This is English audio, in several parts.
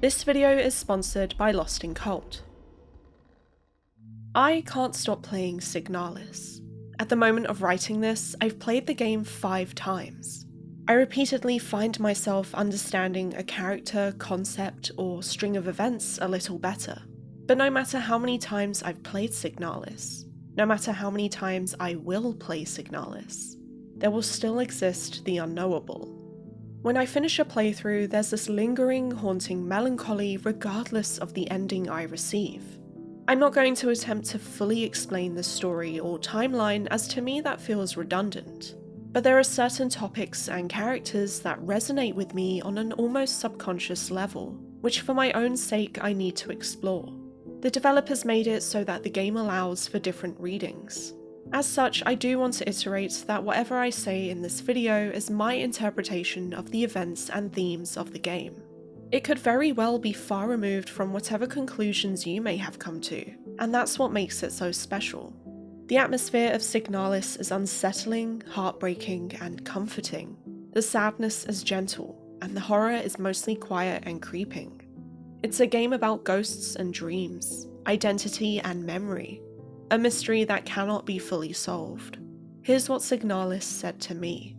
This video is sponsored by Lost in Cult. I can't stop playing Signalis. At the moment of writing this, I've played the game 5 times. I repeatedly find myself understanding a character, concept, or string of events a little better. But no matter how many times I've played Signalis, no matter how many times I will play Signalis, there will still exist the unknowable. When I finish a playthrough, there's this lingering, haunting melancholy regardless of the ending I receive. I'm not going to attempt to fully explain the story or timeline, as to me that feels redundant, but there are certain topics and characters that resonate with me on an almost subconscious level, which for my own sake I need to explore. The developers made it so that the game allows for different readings. As such, I do want to iterate that whatever I say in this video is my interpretation of the events and themes of the game. It could very well be far removed from whatever conclusions you may have come to, and that's what makes it so special. The atmosphere of Signalis is unsettling, heartbreaking, and comforting. The sadness is gentle, and the horror is mostly quiet and creeping. It's a game about ghosts and dreams, identity and memory, a mystery that cannot be fully solved. Here's what Signalis said to me.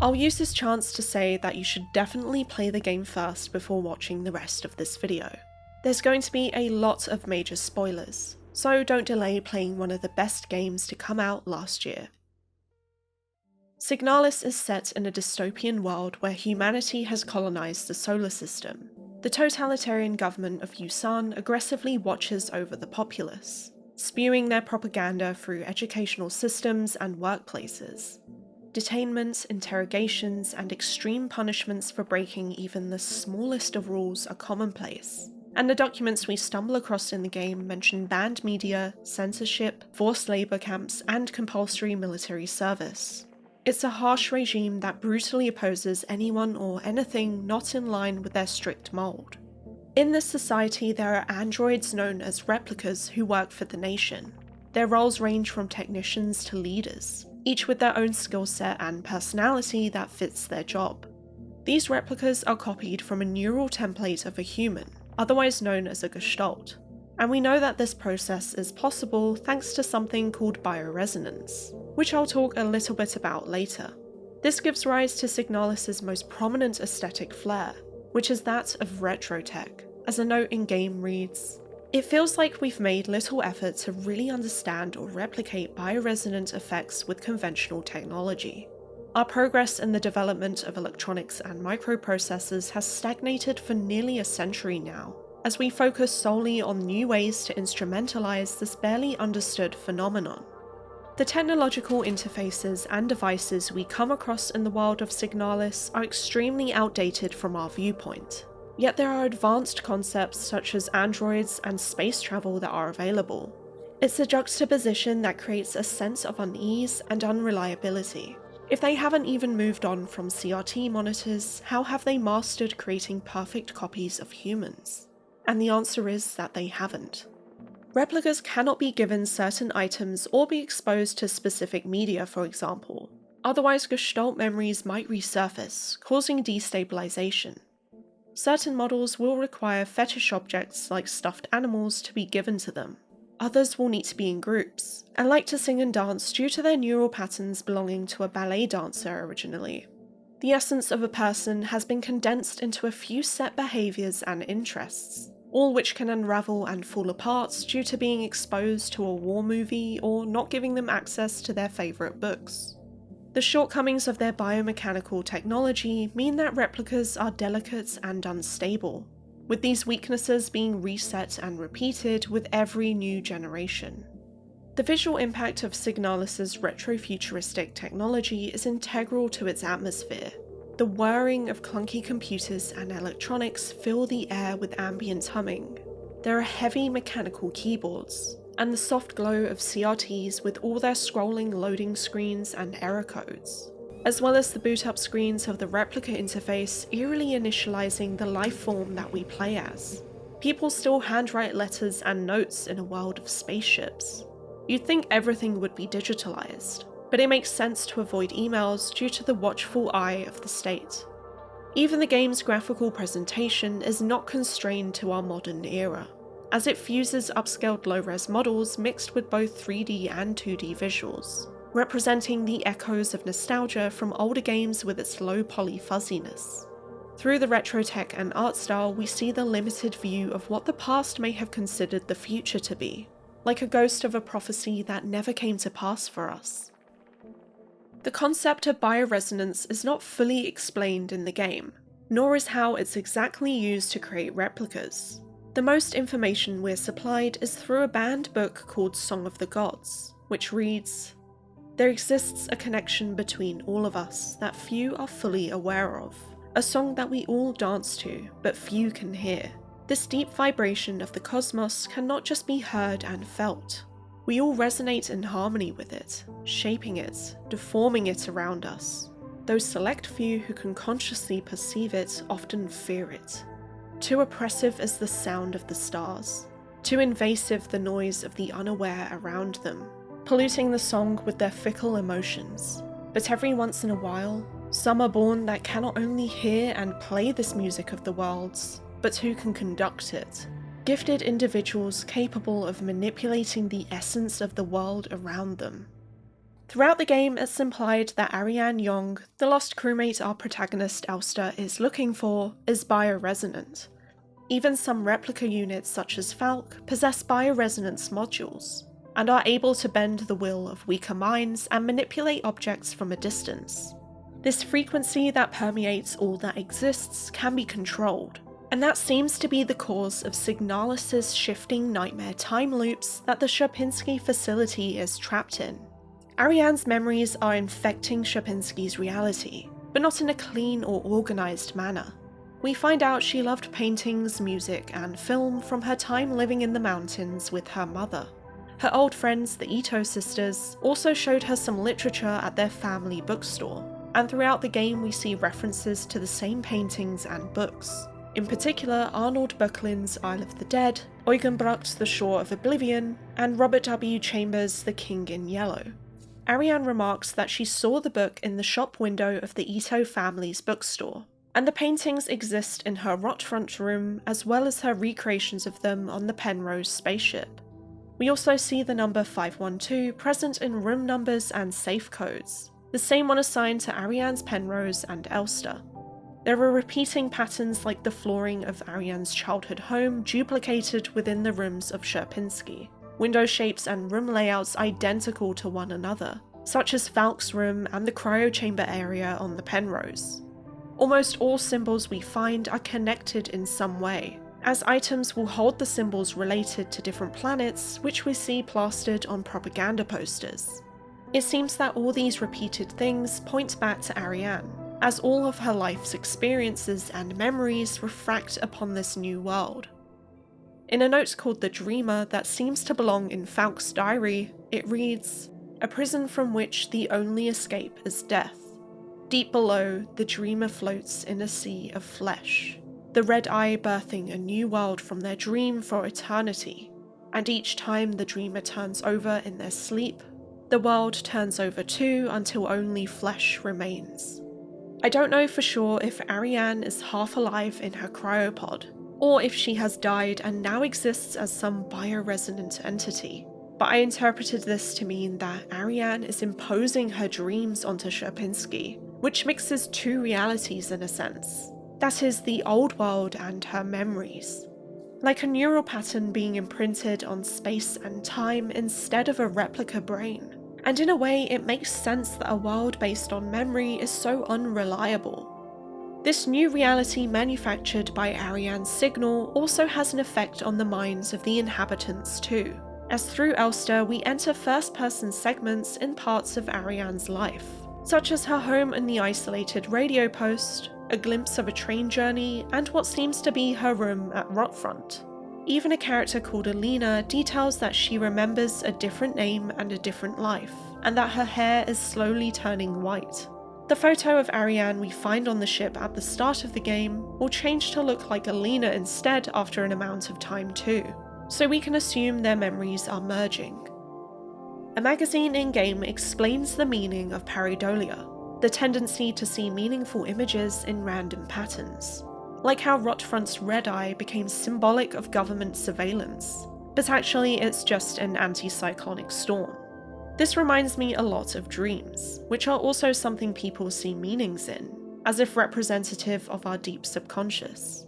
I'll use this chance to say that you should definitely play the game first before watching the rest of this video. There's going to be a lot of major spoilers, so don't delay playing one of the best games to come out last year. Signalis is set in a dystopian world where humanity has colonized the solar system. The totalitarian government of Yusan aggressively watches over the populace, spewing their propaganda through educational systems and workplaces. Detainments, interrogations, and extreme punishments for breaking even the smallest of rules are commonplace, and the documents we stumble across in the game mention banned media, censorship, forced labor camps, and compulsory military service. It's a harsh regime that brutally opposes anyone or anything not in line with their strict mold. In this society, there are androids known as replicas who work for the nation. Their roles range from technicians to leaders, each with their own skill set and personality that fits their job. These replicas are copied from a neural template of a human, otherwise known as a gestalt, and we know that this process is possible thanks to something called Bioresonance, which I'll talk a little bit about later. This gives rise to Signalis' most prominent aesthetic flair, which is that of retrotech. As a note in-game reads, "It feels like we've made little effort to really understand or replicate bioresonant effects with conventional technology. Our progress in the development of electronics and microprocessors has stagnated for nearly a century now, as we focus solely on new ways to instrumentalize this barely understood phenomenon. The technological interfaces and devices we come across in the world of Signalis are extremely outdated from our viewpoint. Yet there are advanced concepts such as androids and space travel that are available. It's a juxtaposition that creates a sense of unease and unreliability. If they haven't even moved on from CRT monitors, how have they mastered creating perfect copies of humans? And the answer is that they haven't. Replicas cannot be given certain items or be exposed to specific media, for example. Otherwise, gestalt memories might resurface, causing destabilization. Certain models will require fetish objects like stuffed animals to be given to them. Others will need to be in groups, and like to sing and dance due to their neural patterns belonging to a ballet dancer originally. The essence of a person has been condensed into a few set behaviours and interests, all which can unravel and fall apart due to being exposed to a war movie or not giving them access to their favourite books. The shortcomings of their biomechanical technology mean that replicas are delicate and unstable, with these weaknesses being reset and repeated with every new generation. The visual impact of Signalis' retrofuturistic technology is integral to its atmosphere. The whirring of clunky computers and electronics fill the air with ambient humming. There are heavy mechanical keyboards, and the soft glow of CRTs with all their scrolling loading screens and error codes, as well as the boot-up screens of the replica interface eerily initializing the life form that we play as. People still handwrite letters and notes in a world of spaceships. You'd think everything would be digitalized, but it makes sense to avoid emails due to the watchful eye of the state. Even the game's graphical presentation is not constrained to our modern era, as it fuses upscaled low-res models mixed with both 3D and 2D visuals, representing the echoes of nostalgia from older games with its low-poly fuzziness. Through the retro tech and art style, we see the limited view of what the past may have considered the future to be, like a ghost of a prophecy that never came to pass for us. The concept of bioresonance is not fully explained in the game, nor is how it's exactly used to create replicas. The most information we're supplied is through a banned book called Song of the Gods, which reads, "There exists a connection between all of us that few are fully aware of, a song that we all dance to, but few can hear. This deep vibration of the cosmos can not just be heard and felt. We all resonate in harmony with it, shaping it, deforming it around us. Those select few who can consciously perceive it often fear it. Too oppressive is the sound of the stars, too invasive the noise of the unaware around them, polluting the song with their fickle emotions. But every once in a while, some are born that cannot only hear and play this music of the worlds, but who can conduct it. Gifted individuals capable of manipulating the essence of the world around them." Throughout the game, it's implied that Ariane Young, the lost crewmate our protagonist Elster is looking for, is bioresonant. Even some replica units such as Falk possess bioresonance modules, and are able to bend the will of weaker minds and manipulate objects from a distance. This frequency that permeates all that exists can be controlled, and that seems to be the cause of Signalis' shifting nightmare time loops that the Sierpinski facility is trapped in. Ariane's memories are infecting Sierpinski's reality, but not in a clean or organised manner. We find out she loved paintings, music, and film from her time living in the mountains with her mother. Her old friends, the Ito sisters, also showed her some literature at their family bookstore, and throughout the game we see references to the same paintings and books. In particular, Arnold Böcklin's Isle of the Dead, Eugen Brucht's The Shore of Oblivion, and Robert W. Chambers' The King in Yellow. Ariane remarks that she saw the book in the shop window of the Ito family's bookstore, and the paintings exist in her rot front room as well as her recreations of them on the Penrose spaceship. We also see the number 512 present in room numbers and safe codes, the same one assigned to Ariane's Penrose and Elster. There are repeating patterns like the flooring of Ariane's childhood home duplicated within the rooms of Sierpinski. Window shapes and room layouts identical to one another, such as Falk's room and the cryo chamber area on the Penrose. Almost all symbols we find are connected in some way, as items will hold the symbols related to different planets, which we see plastered on propaganda posters. It seems that all these repeated things point back to Ariane, as all of her life's experiences and memories refract upon this new world. In a note called The Dreamer that seems to belong in Falk's diary, it reads, "A prison from which the only escape is death. Deep below, the dreamer floats in a sea of flesh, the red eye birthing a new world from their dream for eternity, and each time the dreamer turns over in their sleep, the world turns over too until only flesh remains." I don't know for sure if Ariane is half alive in her cryopod, or if she has died and now exists as some bioresonant entity, but I interpreted this to mean that Ariane is imposing her dreams onto Sierpinski, which mixes two realities in a sense. That is, the old world and her memories. Like a neural pattern being imprinted on space and time instead of a replica brain. And in a way, it makes sense that a world based on memory is so unreliable. This new reality manufactured by Ariane's signal also has an effect on the minds of the inhabitants too, as through Elster we enter first-person segments in parts of Ariane's life, such as her home in the isolated radio post, a glimpse of a train journey, and what seems to be her room at Rotfront. Even a character called Alina details that she remembers a different name and a different life, and that her hair is slowly turning white. The photo of Ariane we find on the ship at the start of the game will change to look like Alina instead after an amount of time too, so we can assume their memories are merging. A magazine in-game explains the meaning of Peridolia, the tendency to see meaningful images in random patterns, like how Rotfront's red eye became symbolic of government surveillance, but actually it's just an anticyclonic storm. This reminds me a lot of dreams, which are also something people see meanings in, as if representative of our deep subconscious.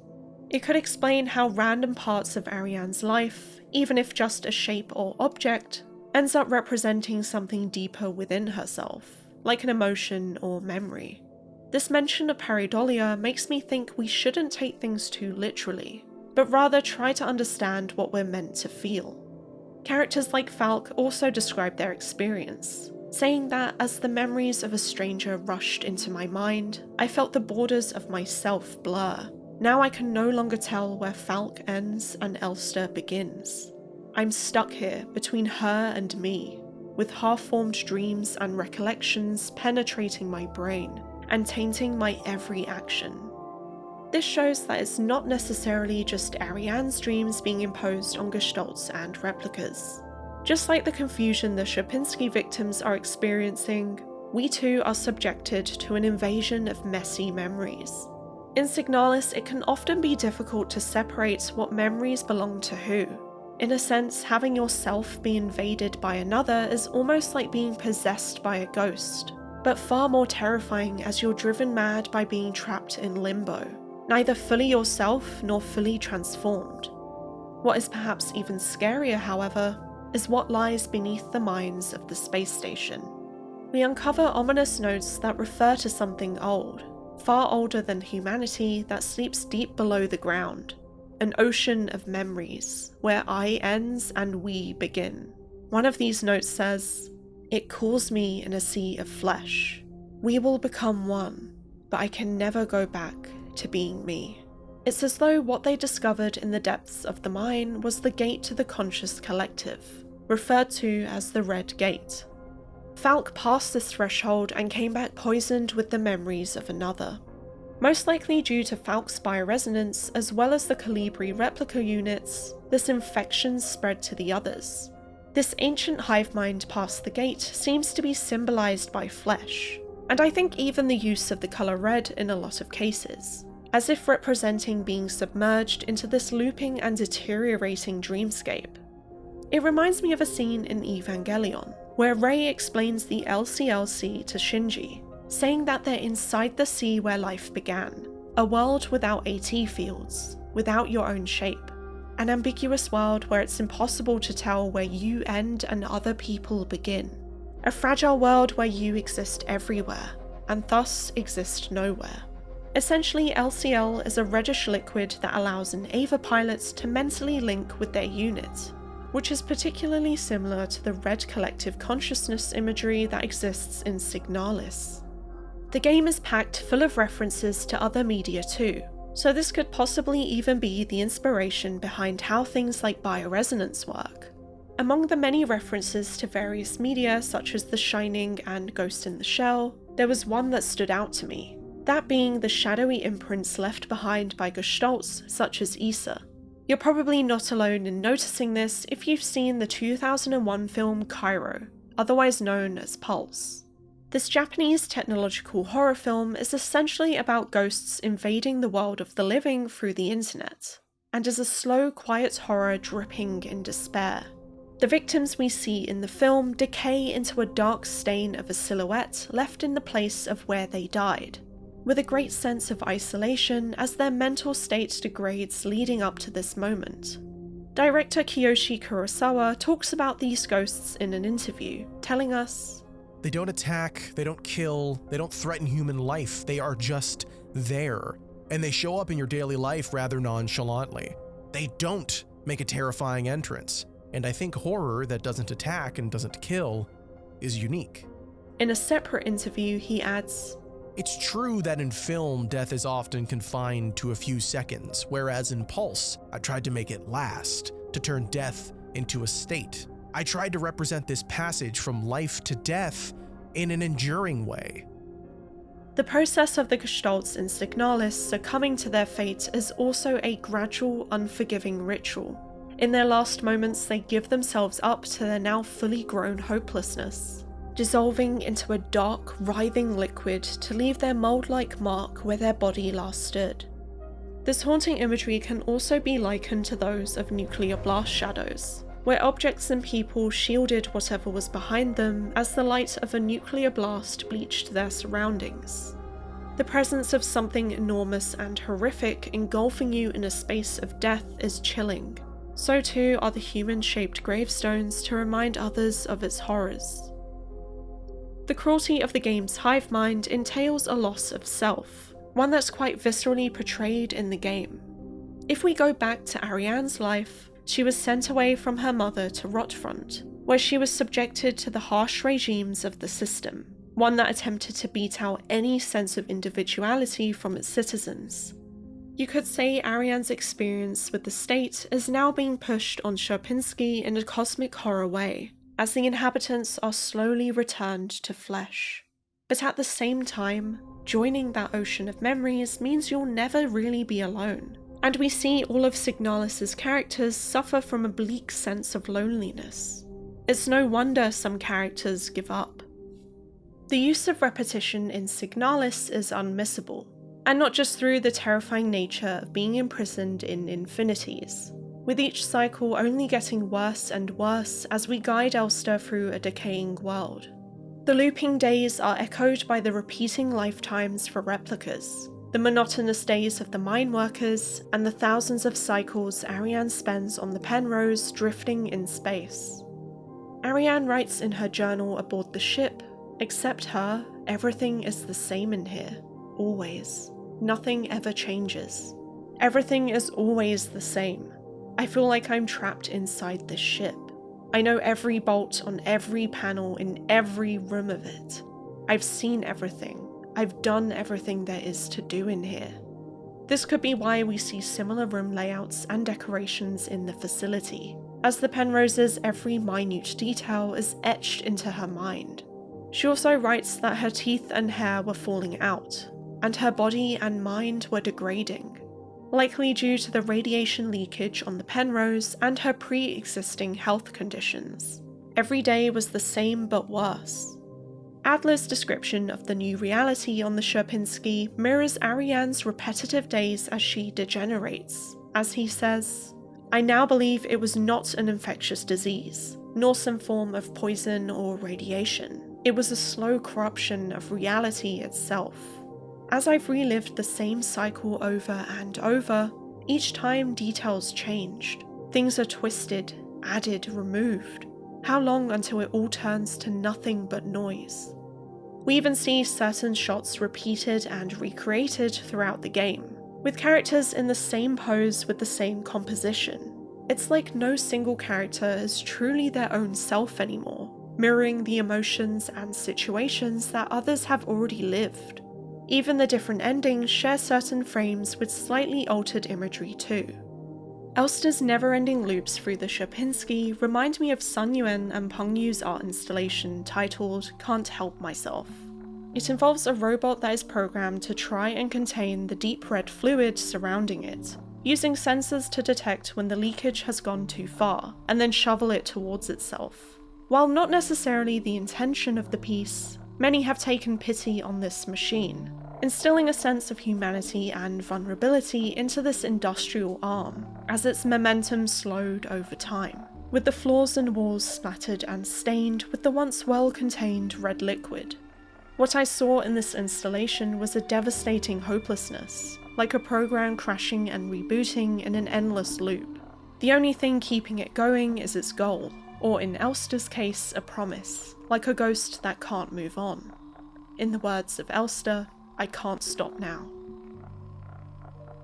It could explain how random parts of Ariane's life, even if just a shape or object, ends up representing something deeper within herself, like an emotion or memory. This mention of Peridolia makes me think we shouldn't take things too literally, but rather try to understand what we're meant to feel. Characters like Falk also describe their experience, saying that as the memories of a stranger rushed into my mind, I felt the borders of myself blur. Now I can no longer tell where Falk ends and Elster begins. I'm stuck here between her and me, with half-formed dreams and recollections penetrating my brain and tainting my every action. This shows that it's not necessarily just Ariane's dreams being imposed on gestalts and replicas. Just like the confusion the Sierpinski victims are experiencing, we too are subjected to an invasion of messy memories. In Signalis, it can often be difficult to separate what memories belong to who. In a sense, having yourself be invaded by another is almost like being possessed by a ghost, but far more terrifying as you're driven mad by being trapped in limbo, neither fully yourself nor fully transformed. What is perhaps even scarier, however, is what lies beneath the minds of the space station. We uncover ominous notes that refer to something old, far older than humanity, that sleeps deep below the ground. An ocean of memories, where I ends and we begin. One of these notes says, "It calls me in a sea of flesh. We will become one, but I can never go back to being me." It's as though what they discovered in the depths of the mine was the gate to the conscious collective, referred to as the Red Gate. Falk passed this threshold and came back poisoned with the memories of another. Most likely due to Falk's bioresonance as well as the Calibri replica units, this infection spread to the others. This ancient hive mind past the gate seems to be symbolized by flesh, and I think even the use of the color red in a lot of cases, as if representing being submerged into this looping and deteriorating dreamscape. It reminds me of a scene in Evangelion, where Rei explains the LCLC to Shinji, saying that they're inside the sea where life began, a world without AT fields, without your own shape, an ambiguous world where it's impossible to tell where you end and other people begin, a fragile world where you exist everywhere, and thus exist nowhere. Essentially, LCL is a reddish liquid that allows an AVA pilots to mentally link with their unit, which is particularly similar to the red collective consciousness imagery that exists in Signalis. The game is packed full of references to other media too, so this could possibly even be the inspiration behind how things like bioresonance work. Among the many references to various media such as The Shining and Ghost in the Shell, there was one that stood out to me, that being the shadowy imprints left behind by gestalts such as Issa. You're probably not alone in noticing this if you've seen the 2001 film Cairo, otherwise known as Pulse. This Japanese technological horror film is essentially about ghosts invading the world of the living through the internet, and is a slow, quiet horror dripping in despair. The victims we see in the film decay into a dark stain of a silhouette left in the place of where they died, with a great sense of isolation as their mental state degrades leading up to this moment. Director Kiyoshi Kurosawa talks about these ghosts in an interview, telling us, "They don't attack, they don't kill, they don't threaten human life, they are just there. And they show up in your daily life rather nonchalantly. They don't make a terrifying entrance. And I think horror that doesn't attack and doesn't kill is unique." In a separate interview, he adds, "It's true that in film, death is often confined to a few seconds, whereas in Pulse, I tried to make it last, to turn death into a state. I tried to represent this passage from life to death in an enduring way." The process of the gestalts in Signalis succumbing to their fate is also a gradual, unforgiving ritual. In their last moments, they give themselves up to their now fully grown hopelessness, dissolving into a dark, writhing liquid to leave their mold-like mark where their body last stood. This haunting imagery can also be likened to those of nuclear blast shadows, where objects and people shielded whatever was behind them as the light of a nuclear blast bleached their surroundings. The presence of something enormous and horrific engulfing you in a space of death is chilling. So too are the human-shaped gravestones to remind others of its horrors. The cruelty of the game's hive mind entails a loss of self, one that's quite viscerally portrayed in the game. If we go back to Ariane's life, she was sent away from her mother to Rotfront, where she was subjected to the harsh regimes of the system, one that attempted to beat out any sense of individuality from its citizens. You could say Ariane's experience with the state is now being pushed on Sierpinski in a cosmic horror way, as the inhabitants are slowly returned to flesh. But at the same time, joining that ocean of memories means you'll never really be alone, and we see all of Signalis' characters suffer from a bleak sense of loneliness. It's no wonder some characters give up. The use of repetition in Signalis is unmissable, and not just through the terrifying nature of being imprisoned in infinities, with each cycle only getting worse and worse as we guide Elster through a decaying world. The looping days are echoed by the repeating lifetimes for replicas, the monotonous days of the mine workers, and the thousands of cycles Ariane spends on the Penrose drifting in space. Ariane writes in her journal aboard the ship, "Except her, everything is the same in here, always. Nothing ever changes. Everything is always the same. I feel like I'm trapped inside this ship. I know every bolt on every panel in every room of it. I've seen everything. I've done everything there is to do in here." This could be why we see similar room layouts and decorations in the facility, as the Penrose's every minute detail is etched into her mind. She also writes that her teeth and hair were falling out, and her body and mind were degrading, likely due to the radiation leakage on the Penrose and her pre-existing health conditions. Every day was the same but worse. Adler's description of the new reality on the Sierpinski mirrors Ariane's repetitive days as she degenerates, as he says, "I now believe it was not an infectious disease, nor some form of poison or radiation. It was a slow corruption of reality itself. As I've relived the same cycle over and over, each time details changed. Things are twisted, added, removed. How long until it all turns to nothing but noise?" We even see certain shots repeated and recreated throughout the game, with characters in the same pose with the same composition. It's like no single character is truly their own self anymore, mirroring the emotions and situations that others have already lived. Even the different endings share certain frames with slightly altered imagery too. Elster's never-ending loops through the Sierpinski remind me of Sun Yuan and Peng Yu's art installation titled "Can't Help Myself." It involves a robot that is programmed to try and contain the deep red fluid surrounding it, using sensors to detect when the leakage has gone too far, and then shovel it towards itself. While not necessarily the intention of the piece, many have taken pity on this machine, instilling a sense of humanity and vulnerability into this industrial arm, as its momentum slowed over time, with the floors and walls splattered and stained with the once well-contained red liquid. What I saw in this installation was a devastating hopelessness, like a program crashing and rebooting in an endless loop. The only thing keeping it going is its goal, or in Elster's case, a promise, like a ghost that can't move on. In the words of Elster, "I can't stop now."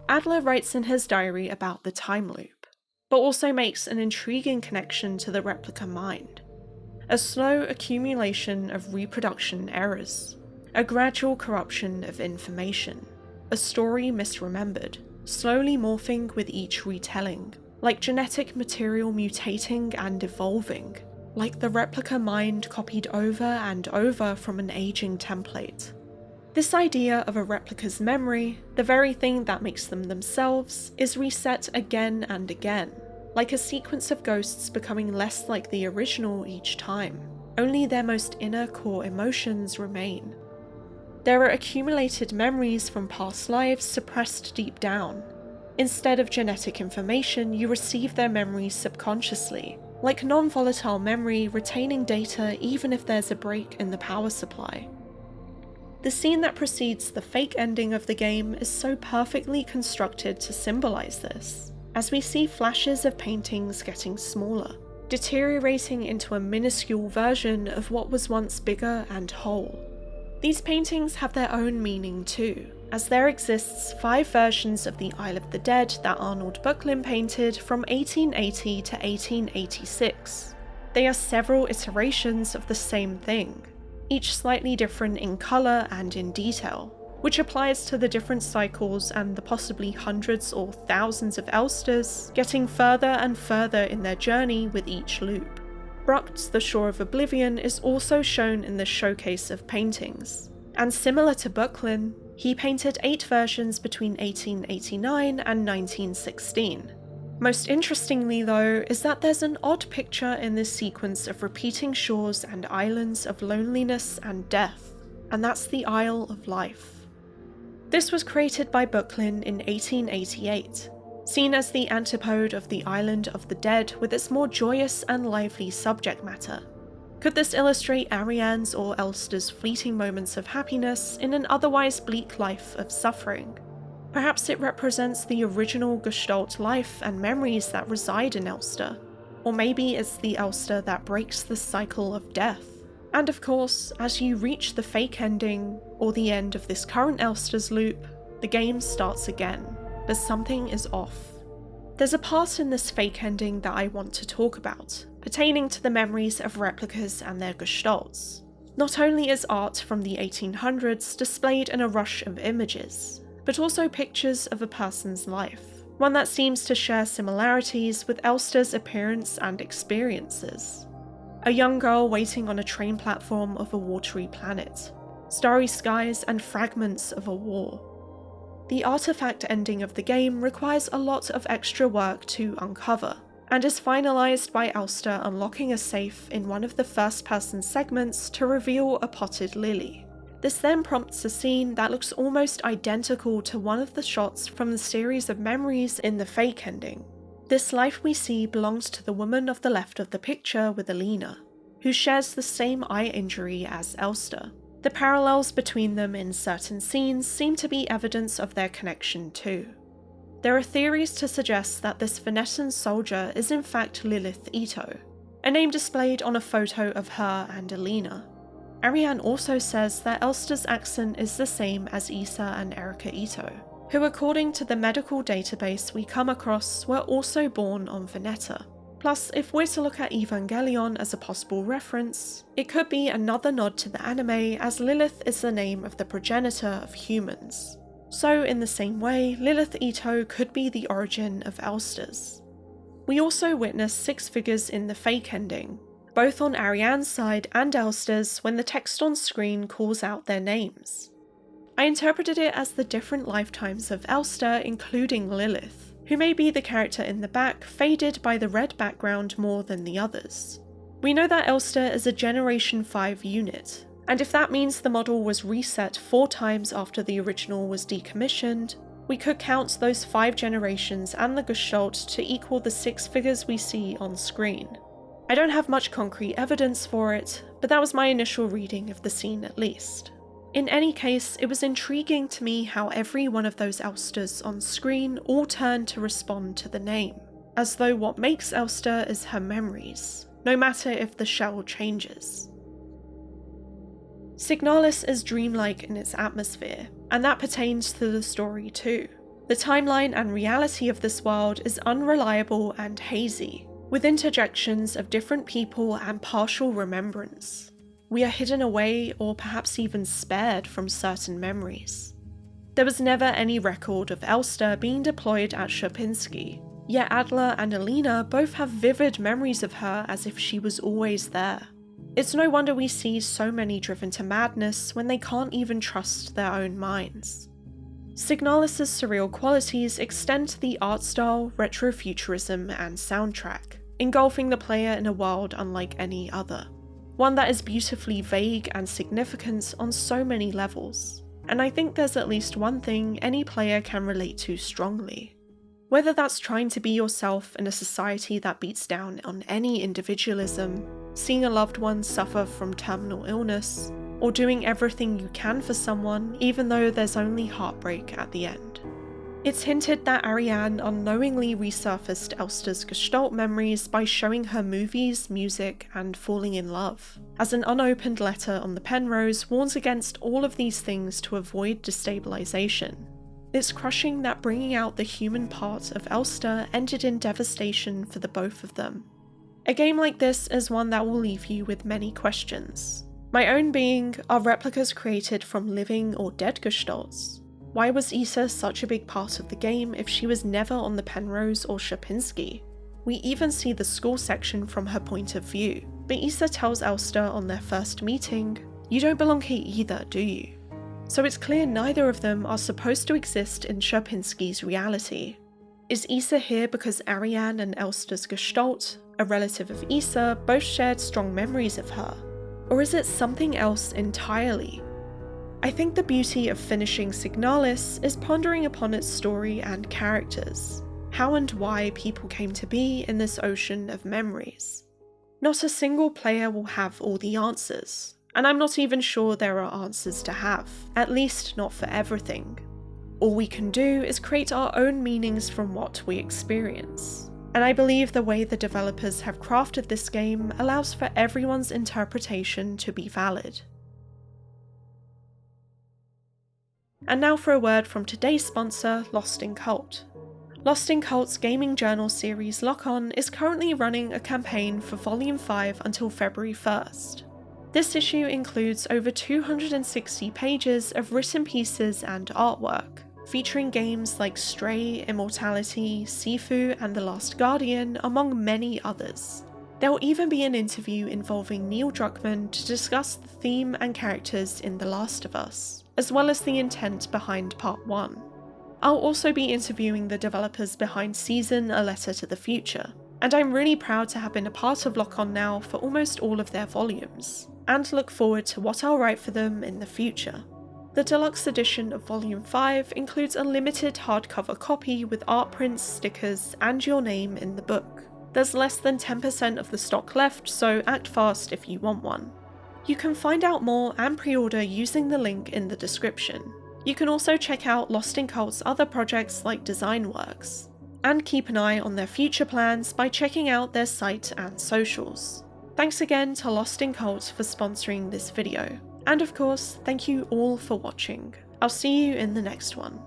Adler writes in his diary about the time loop, but also makes an intriguing connection to the Replica Mind. A slow accumulation of reproduction errors, a gradual corruption of information, a story misremembered, slowly morphing with each retelling, like genetic material mutating and evolving, like the Replica Mind copied over and over from an aging template. This idea of a replica's memory, the very thing that makes them themselves, is reset again and again, like a sequence of ghosts becoming less like the original each time. Only their most inner core emotions remain. There are accumulated memories from past lives suppressed deep down. Instead of genetic information, you receive their memories subconsciously, like non-volatile memory retaining data even if there's a break in the power supply. The scene that precedes the fake ending of the game is so perfectly constructed to symbolize this, as we see flashes of paintings getting smaller, deteriorating into a minuscule version of what was once bigger and whole. These paintings have their own meaning too, as there exists 5 versions of the Isle of the Dead that Arnold Böcklin painted from 1880 to 1886. They are several iterations of the same thing, each slightly different in colour and in detail, which applies to the different cycles and the possibly hundreds or thousands of Elsters getting further and further in their journey with each loop. Brucht's The Shore of Oblivion is also shown in the showcase of paintings, and similar to Böcklin, he painted 8 versions between 1889 and 1916. Most interestingly though, is that there's an odd picture in this sequence of repeating shores and islands of loneliness and death, and that's the Isle of Life. This was created by Böcklin in 1888, seen as the antipode of the Island of the Dead with its more joyous and lively subject matter. Could this illustrate Ariane's or Elster's fleeting moments of happiness in an otherwise bleak life of suffering? Perhaps it represents the original Gestalt life and memories that reside in Elster, or maybe it's the Elster that breaks the cycle of death. And of course, as you reach the fake ending, or the end of this current Elster's loop, the game starts again, but something is off. There's a part in this fake ending that I want to talk about, pertaining to the memories of replicas and their gestalts. Not only is art from the 1800s displayed in a rush of images, but also pictures of a person's life, one that seems to share similarities with Elster's appearance and experiences. A young girl waiting on a train platform of a watery planet, starry skies and fragments of a war. The artifact ending of the game requires a lot of extra work to uncover, and is finalized by Elster unlocking a safe in one of the first-person segments to reveal a potted lily. This then prompts a scene that looks almost identical to one of the shots from the series of memories in the fake ending. This life we see belongs to the woman of the left of the picture with Alina, who shares the same eye injury as Elster. The parallels between them in certain scenes seem to be evidence of their connection too. There are theories to suggest that this Venetan soldier is in fact Lilith Ito, a name displayed on a photo of her and Alina. Ariane also says that Elster's accent is the same as Isa and Erika Ito, who according to the medical database we come across were also born on Veneta. Plus, if we're to look at Evangelion as a possible reference, it could be another nod to the anime, as Lilith is the name of the progenitor of humans. So in the same way, Lilith Ito could be the origin of Elster's. We also witness 6 figures in the fake ending, both on Ariane's side and Elster's when the text on screen calls out their names. I interpreted it as the different lifetimes of Elster, including Lilith, who may be the character in the back faded by the red background more than the others. We know that Elster is a Generation 5 unit, and if that means the model was reset 4 times after the original was decommissioned, we could count those 5 generations and the Gestalt to equal the 6 figures we see on screen. I don't have much concrete evidence for it, but that was my initial reading of the scene at least. In any case, it was intriguing to me how every one of those Elsters on screen all turned to respond to the name, as though what makes Elster is her memories, no matter if the shell changes. Signalis is dreamlike in its atmosphere, and that pertains to the story too. The timeline and reality of this world is unreliable and hazy, with interjections of different people and partial remembrance. We are hidden away or perhaps even spared from certain memories. There was never any record of Elster being deployed at Sierpinski, yet Adler and Alina both have vivid memories of her as if she was always there. It's no wonder we see so many driven to madness when they can't even trust their own minds. Signalis' surreal qualities extend to the art style, retrofuturism, and soundtrack, engulfing the player in a world unlike any other. One that is beautifully vague and significant on so many levels, and I think there's at least one thing any player can relate to strongly. Whether that's trying to be yourself in a society that beats down on any individualism, seeing a loved one suffer from terminal illness, or doing everything you can for someone even though there's only heartbreak at the end. It's hinted that Ariane unknowingly resurfaced Elster's Gestalt memories by showing her movies, music, and falling in love, as an unopened letter on the Penrose warns against all of these things to avoid destabilization. It's crushing that bringing out the human part of Elster ended in devastation for the both of them. A game like this is one that will leave you with many questions. My own being, are replicas created from living or dead Gestalts? Why was Issa such a big part of the game if she was never on the Penrose or Sierpinski? We even see the school section from her point of view, but Issa tells Elster on their first meeting, "You don't belong here either, do you?" So it's clear neither of them are supposed to exist in Sierpinski's reality. Is Issa here because Ariane and Elster's Gestalt, a relative of Issa, both shared strong memories of her? Or is it something else entirely? I think the beauty of finishing Signalis is pondering upon its story and characters, how and why people came to be in this ocean of memories. Not a single player will have all the answers, and I'm not even sure there are answers to have, at least not for everything. All we can do is create our own meanings from what we experience. And I believe the way the developers have crafted this game allows for everyone's interpretation to be valid. And now for a word from today's sponsor, Lost in Cult. Lost in Cult's gaming journal series Lock On is currently running a campaign for Volume 5 until February 1st. This issue includes over 260 pages of written pieces and artwork, featuring games like Stray, Immortality, Sifu, and The Last Guardian, among many others. There will even be an interview involving Neil Druckmann to discuss the theme and characters in The Last of Us, as well as the intent behind Part 1. I'll also be interviewing the developers behind Season: A Letter to the Future, and I'm really proud to have been a part of Lock On now for almost all of their volumes, and look forward to what I'll write for them in the future. The deluxe edition of Volume 5 includes a limited hardcover copy with art prints, stickers, and your name in the book. There's less than 10% of the stock left, so act fast if you want one. You can find out more and pre-order using the link in the description. You can also check out Lost in Cult's other projects like Design Works, and keep an eye on their future plans by checking out their site and socials. Thanks again to Lost in Cult for sponsoring this video. And of course, thank you all for watching. I'll see you in the next one.